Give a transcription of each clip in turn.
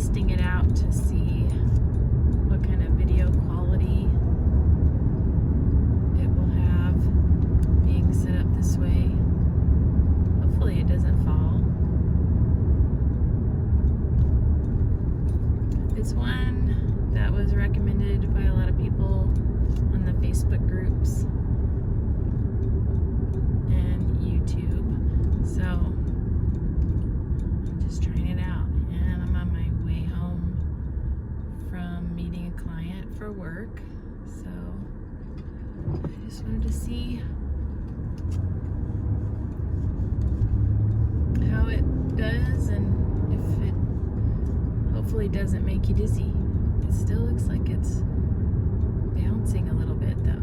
testing it out to see what kind of video quality it will have being set up this way. Hopefully it doesn't fall. It's one that was recommended by a lot of people on the Facebook groups and YouTube. So I'm just trying it out, and I'm on my way home from meeting a client for work. So I just wanted to see how it does and if it hopefully doesn't make you dizzy. It still looks like it's bouncing a little bit though.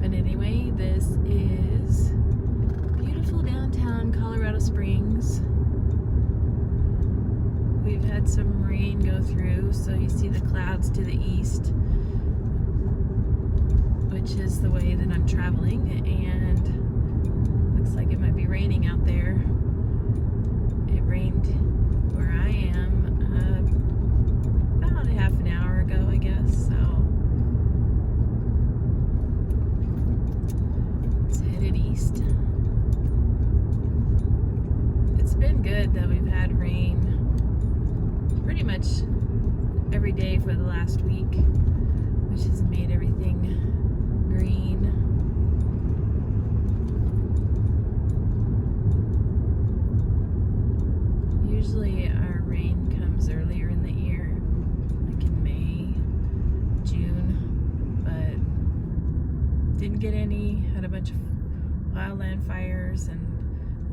But anyway, this is beautiful downtown Colorado Springs. We've had some rain go through, so you see the clouds to the east, which is the way that I'm traveling, and looks like it might be raining out there. It rained where I am about a half an hour ago, I guess, so it's headed east. It's been good that we've had rain pretty much every day for the last week, which has made everything green. Usually our rain comes earlier in the year, like in May, June, but didn't get any. Had a bunch of wildland fires, and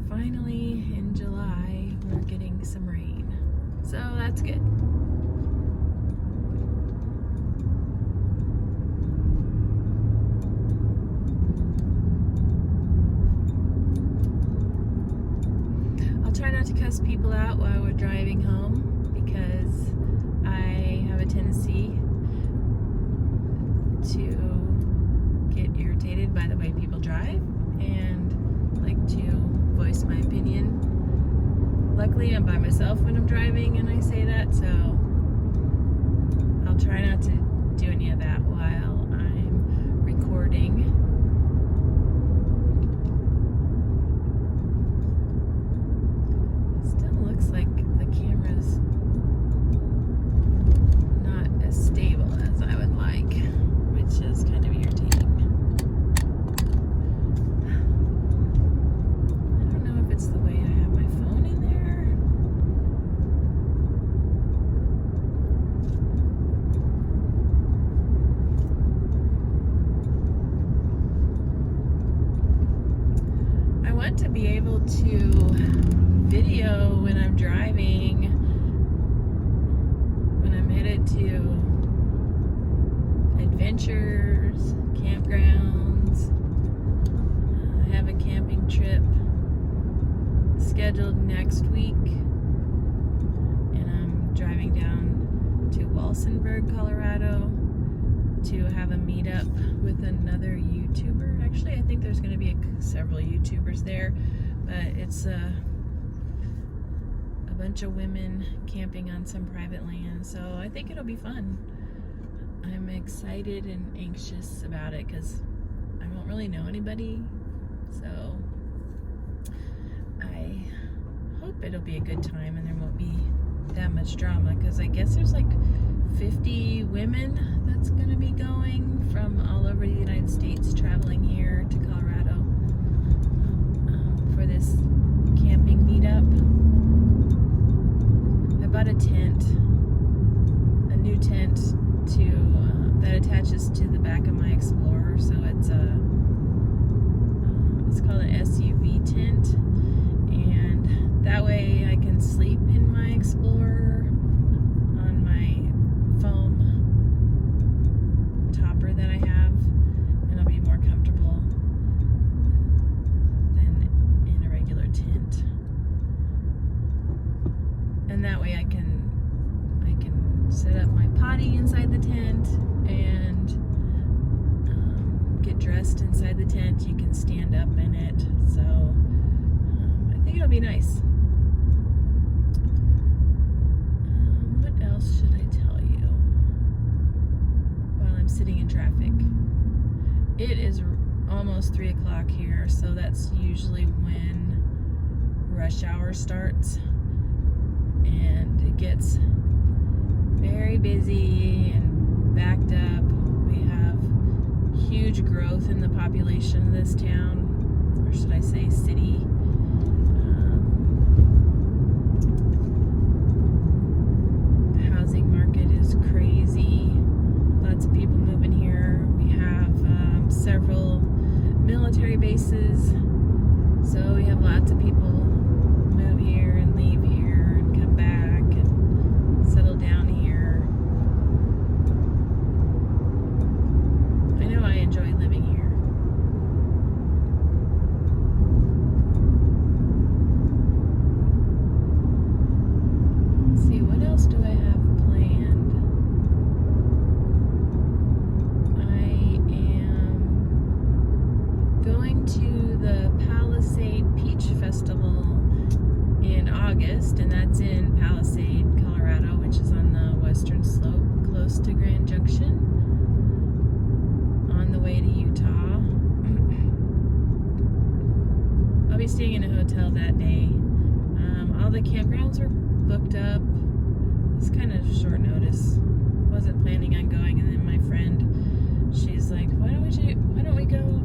finally in July we're getting some rain. So that's good. Try not to cuss people out while we're driving home, because I have a tendency to get irritated by the way people drive and like to voice my opinion. Luckily, I'm by myself when I'm driving and I say that, so I'll try not to do any of that while I'm recording. Looks like the camera's not as stable as I would like, which is kind of irritating. I don't know if it's the way I have my phone in there. I want to be able to video when I'm driving, when I'm headed to adventures, campgrounds. I have a camping trip scheduled next week, and I'm driving down to Walsenburg, Colorado to have a meetup with another YouTuber. Actually, I think there's going to be several YouTubers there, but it's a bunch of women camping on some private land, so I think it'll be fun. I'm excited and anxious about it because I don't really know anybody, so I hope it'll be a good time and there won't be that much drama, because I guess there's like 50 women that's going to be going from all over the United States, traveling here to Colorado for this camping meetup. I bought a tent, a new tent that attaches to the back of my Explorer, so it's called an SUV tent, and that way I can sleep in my Explorer on my foam topper that I have, and I'll be more comfortable than in a regular tent. And that way I can set up my potty inside the tent and get dressed inside the tent. You can stand up in it, so I think it'll be nice. hour, so that's usually when rush hour starts, and it gets very busy and backed up. We have huge growth in the population of this town, or should I say city. The housing market is crazy. Lots of people moving here. We have several military bases, so we have lots of people move here and leave here and come back and settle down here. I know I enjoy living here. Let's see, what else do I have planned? I am going to the Palisade Peach Festival in August, and that's in Palisade, Colorado, which is on the western slope, close to Grand Junction, on the way to Utah. I'll be staying in a hotel that day. All the campgrounds are booked up. It's kind of short notice. Wasn't planning on going, and then my friend, she's like, why don't we go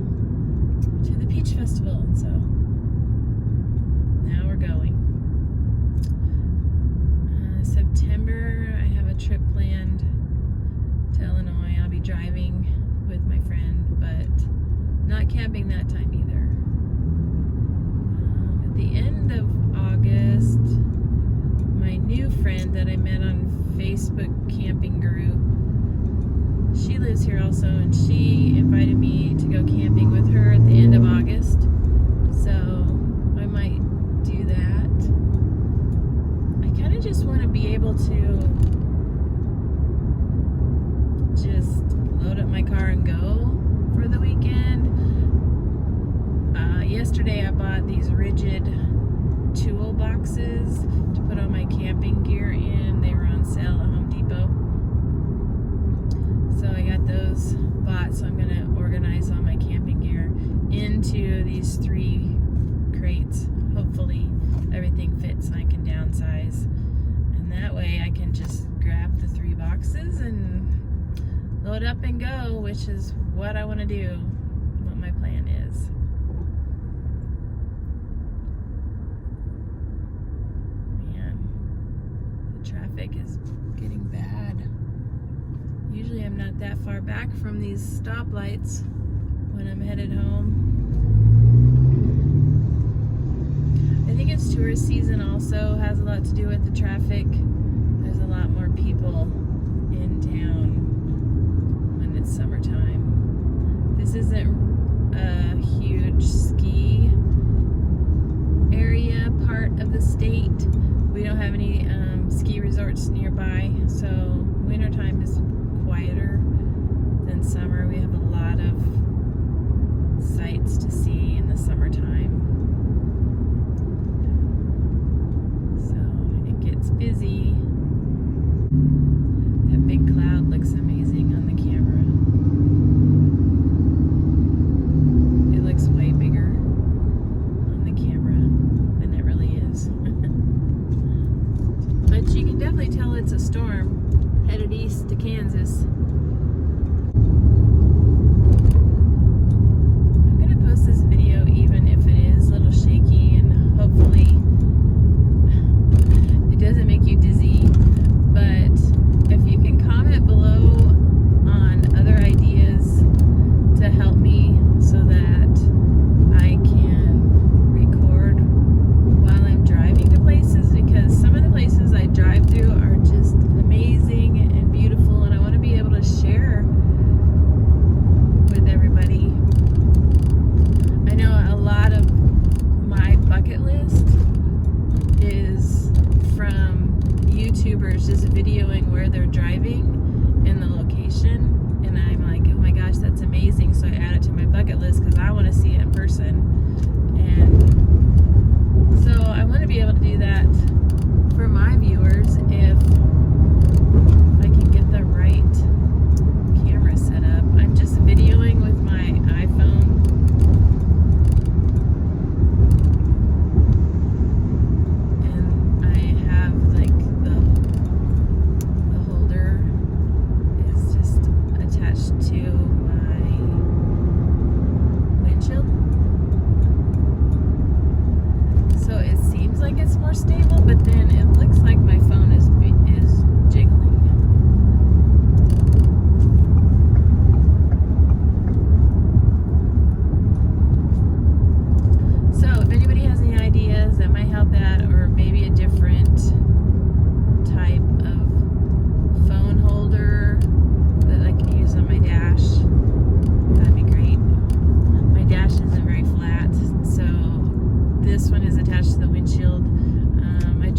to the Peach Festival? And so now we're going. September, I have a trip planned to Illinois. I'll be driving with my friend, but not camping that time either. At the end of August, my new friend that I met on Facebook camping group, she lives here also, and she invited me to go camping with her at the end of August, so I might do that. I kind of just want to be able to just load up my car and go for the weekend. Yesterday I bought these rigid tool boxes to put all my camping gear in. They were on sale at Home Depot. So I got those bought, so I'm going to organize all my camping gear into these 3 crates. Hopefully everything fits and I can downsize. And that way I can just grab the 3 boxes and load up and go, which is what I want to do, what my plan is. Man, the traffic is getting bad. Usually I'm not that far back from these stoplights when I'm headed home. I think it's tourist season also has a lot to do with the traffic. There's a lot more people in town when it's summertime. This isn't a huge ski area part of the state. We don't have any ski resorts nearby, so wintertime is quieter than summer. We have a lot of sights to see in the summertime. So it gets busy. That big cloud looks amazing on the camera. It looks way bigger on the camera than it really is. But you can definitely tell it's a storm headed east to Kansas. I'm going to post this video even if it is a little shaky, and hopefully it doesn't make you dizzy. But if you can comment below on other ideas to help me so that I can record while I'm driving to places, because some of the places I drive through are just amazing and beautiful, and I want to be able to share with everybody. I know a lot of my bucket list is from YouTubers just videoing where they're driving and the location, and I'm like, oh my gosh, that's amazing, so I add it to my bucket list because I want to see it in person. And so I want to be able to do that for my viewers if I can get the right camera set up. I'm just videoing with my iPhone,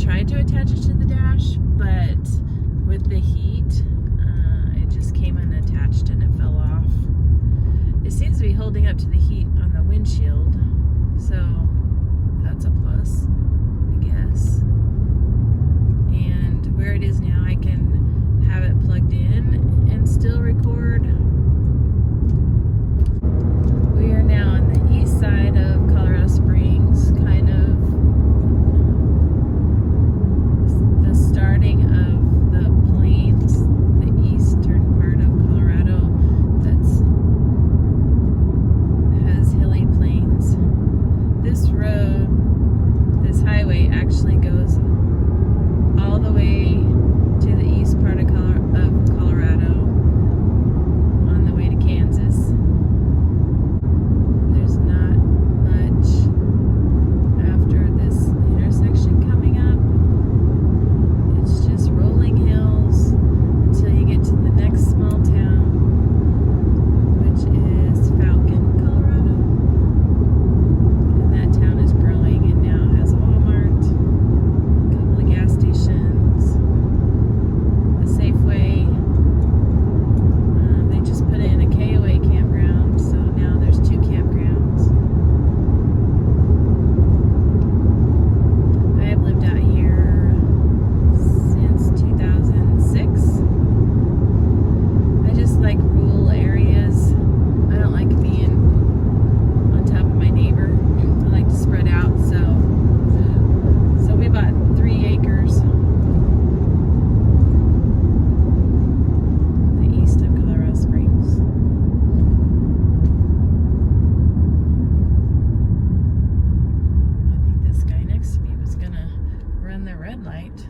tried to attach it to the dash, but with the heat, it just came unattached and it fell off. It seems to be holding up to the heat on the windshield, so that's a plus, I guess. And where it is now, I can have it plugged in and still record. We are now on the east side of Colorado Springs, kind of the starting of the plains, the eastern part of Colorado has hilly plains. This road, this highway actually goes all the way to the east part of Colorado on the way to Kansas. There's not much after this intersection coming up. It's just rolling hills until you get to the next small town, which is Falcon, Colorado. And that town is growing and now has a Walmart, a couple of gas stations, a Safeway. They just put in a KOA campground, so now there's 2 campgrounds. I have lived out here since 2006. I just like rural areas. I don't like being on top of my neighbor. I like to spread out, so we bought 3 acres the east of Colorado Springs. I think this guy next to me was gonna run the red light.